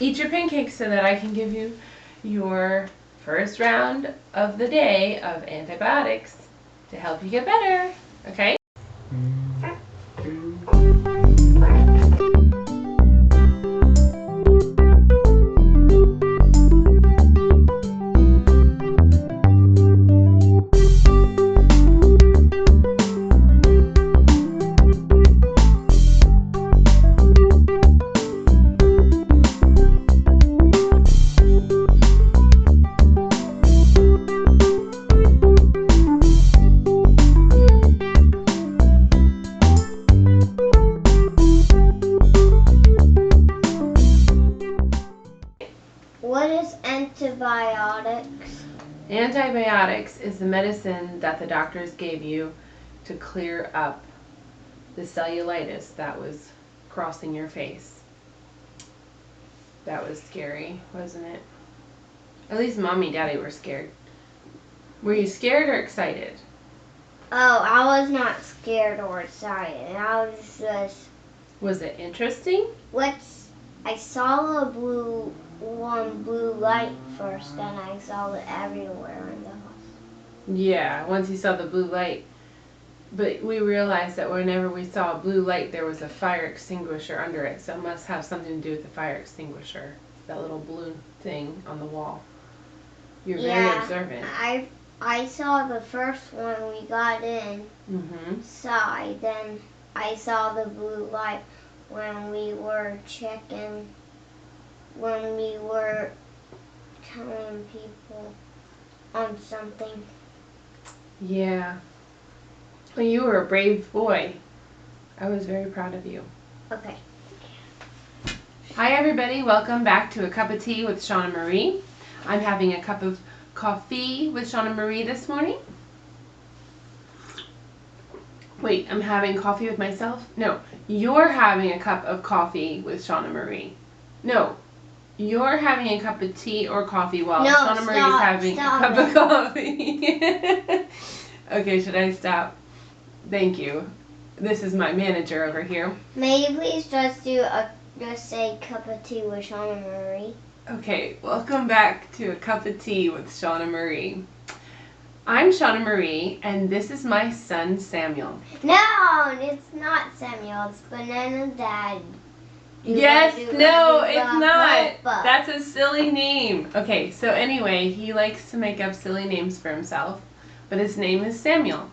eat your pancakes so that I can give you your first round of the day of antibiotics to help you get better. Okay? What is antibiotics? Antibiotics is the medicine that the doctors gave you to clear up the cellulitis that was crossing your face. That was scary, wasn't it? At least Mommy and Daddy were scared. Were you scared or excited? Oh, I was not scared or excited. I was just... Was it interesting? I saw a blue light first, and I saw it everywhere in the house. Yeah, once you saw the blue light. But we realized that whenever we saw a blue light, there was a fire extinguisher under it. So it must have something to do with the fire extinguisher. That little blue thing on the wall. You're very observant. I saw the first one we got in side. Then I saw the blue light when we were checking, when we were telling people on something. Yeah. Well, you were a brave boy. I was very proud of you. Okay. Hi everybody, welcome back to A Cup of Tea with Shauna Marie. I'm having a cup of coffee with Shauna Marie this morning. Wait, I'm having coffee with myself? No, you're having a cup of coffee with Shauna Marie. No, you're having a cup of tea or coffee while Shauna Marie is having a cup of coffee. Okay, should I stop? Thank you. This is my manager over here. May you please just say cup of tea with Shauna Marie? Okay, welcome back to A Cup of Tea with Shauna Marie. I'm Shauna Marie, and this is my son Samuel. No, it's not Samuel. It's Banana Dad. Yes, no, it's not. That's a silly name. Okay, so anyway, he likes to make up silly names for himself, but his name is Samuel.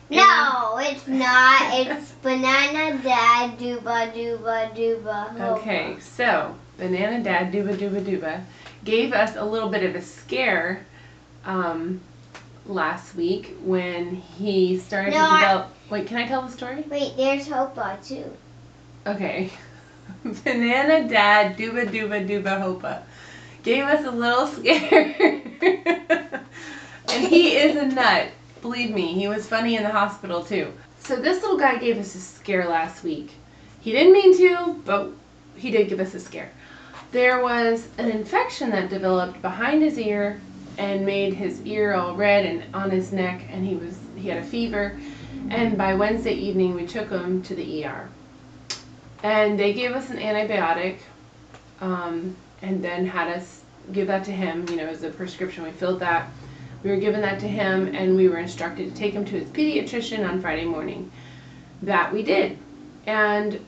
No, it's not. It's Banana Dad, Dooba, Dooba, Dooba. Hoba. Okay, so Banana Dad, Dooba, Dooba, Dooba, gave us a little bit of a scare last week when he started to develop... Wait, can I tell the story? Wait, there's Hopa too. Okay. Banana Dad, Dooba, Dooba, Dooba, Hopa, gave us a little scare. And he is a nut. Believe me, he was funny in the hospital too. So this little guy gave us a scare last week. He didn't mean to, but he did give us a scare. There was an infection that developed behind his ear and made his ear all red and on his neck, and he had a fever. And by Wednesday evening, we took him to the ER. And they gave us an antibiotic, and then had us give that to him, as a prescription. We filled that. We were given that to him, and we were instructed to take him to his pediatrician on Friday morning. That we did. And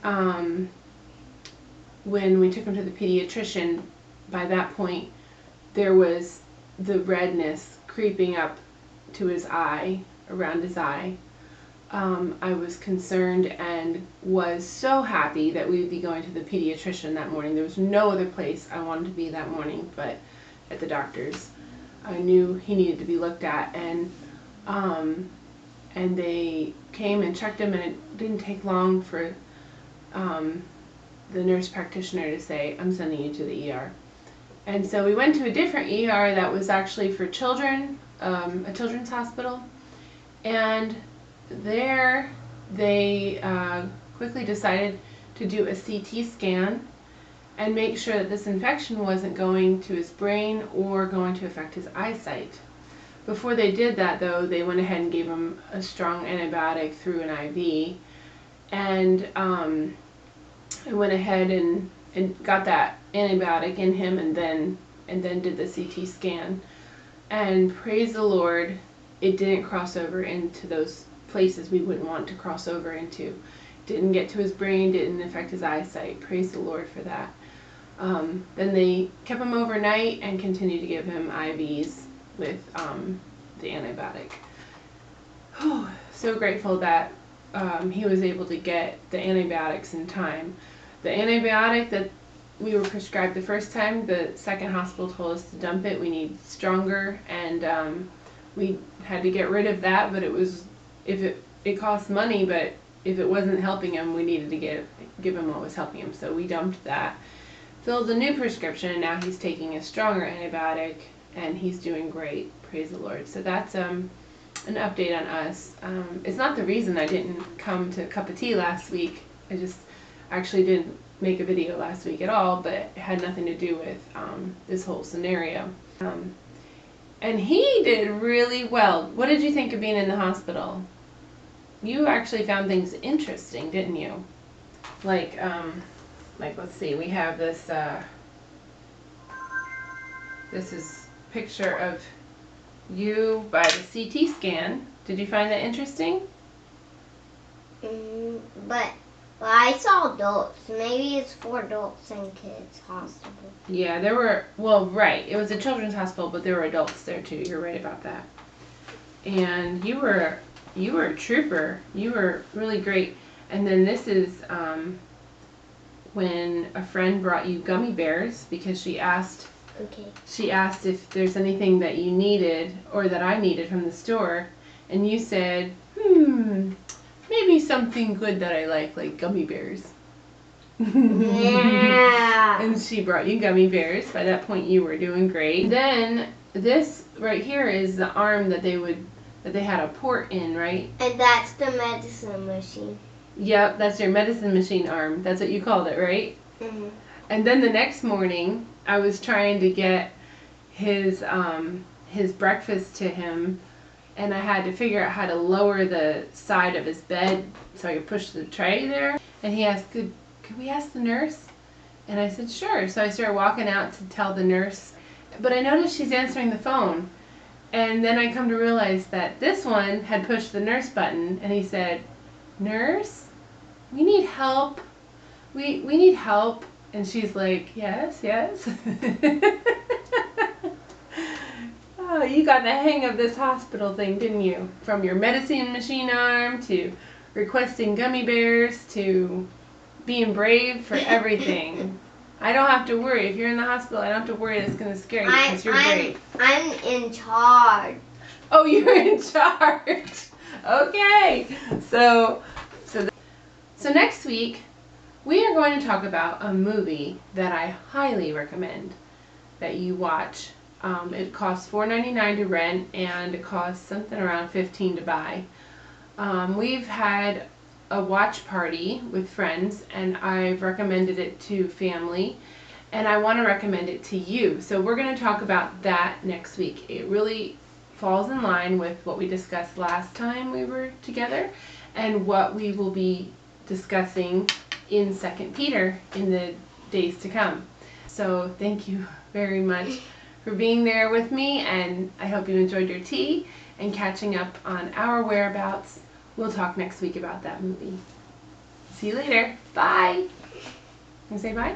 when we took him to the pediatrician, by that point, there was the redness creeping up to his eye, around his eye. I was concerned and was so happy that we would be going to the pediatrician that morning. There was no other place I wanted to be that morning but at the doctor's. I knew he needed to be looked at, and they came and checked him, and it didn't take long for the nurse practitioner to say, "I'm sending you to the ER." And so we went to a different ER that was actually for children, a children's hospital, and there they quickly decided to do a CT scan and make sure that this infection wasn't going to his brain or going to affect his eyesight. Before they did that, though, they went ahead and gave him a strong antibiotic through an IV, and I went ahead and got that antibiotic in him and then did the CT scan. And praise the Lord, it didn't cross over into those places we wouldn't want to cross over into. Didn't get to his brain, didn't affect his eyesight. Praise the Lord for that. Then they kept him overnight and continued to give him IVs with the antibiotic. So grateful that he was able to get the antibiotics in time. The antibiotic that we were prescribed the first time, the second hospital told us to dump it. We need stronger, and we had to get rid of that, but it cost money, but if it wasn't helping him, we needed to give him what was helping him. So we dumped that, filled a new prescription, and now he's taking a stronger antibiotic, and he's doing great. Praise the Lord. So that's an update on us. It's not the reason I didn't come to Cup of Tea last week. I just actually didn't make a video last week at all, but it had nothing to do with this whole scenario. And he did really well. What did you think of being in the hospital? You actually found things interesting, didn't you? Like let's see, we have this, this is a picture of you by the CT scan. Did you find that interesting? But I saw adults. Maybe it's for adults and kids hospital. Yeah, there were, well, right. It was a children's hospital, but there were adults there too. You're right about that. And you were a trooper. You were really great. And then this is when a friend brought you gummy bears because she asked if there's anything that you needed or that I needed from the store, and you said, maybe something good that I like gummy bears. Yeah. And she brought you gummy bears. By that point you were doing great. Then this right here is the arm that they had a port in, right? And that's the medicine machine. Yep, that's your medicine machine arm. That's what you called it, right? Mm-hmm. And then the next morning, I was trying to get his breakfast to him, and I had to figure out how to lower the side of his bed so I could push the tray there. And he asked, could we ask the nurse? And I said, sure. So I started walking out to tell the nurse, but I noticed she's answering the phone. And then I come to realize that this one had pushed the nurse button, and he said, nurse, we need help. We need help. And she's like, yes. Oh, you got the hang of this hospital thing, didn't you? From your medicine machine arm to requesting gummy bears to being brave for everything. I don't have to worry. If you're in the hospital, I don't have to worry it's going to scare you because you're brave. I'm in charge. Oh, you're in charge. Okay. So next week, we are going to talk about a movie that I highly recommend that you watch. It costs $4.99 to rent, and it costs something around $15 to buy. We've had a watch party with friends, and I've recommended it to family, and I want to recommend it to you. So we're going to talk about that next week. It really falls in line with what we discussed last time we were together and what we will be discussing in 2 Peter in the days to come. So thank you very much for being there with me, and I hope you enjoyed your tea and catching up on our whereabouts. We'll talk next week about that movie. See you later. Bye. Can you say bye?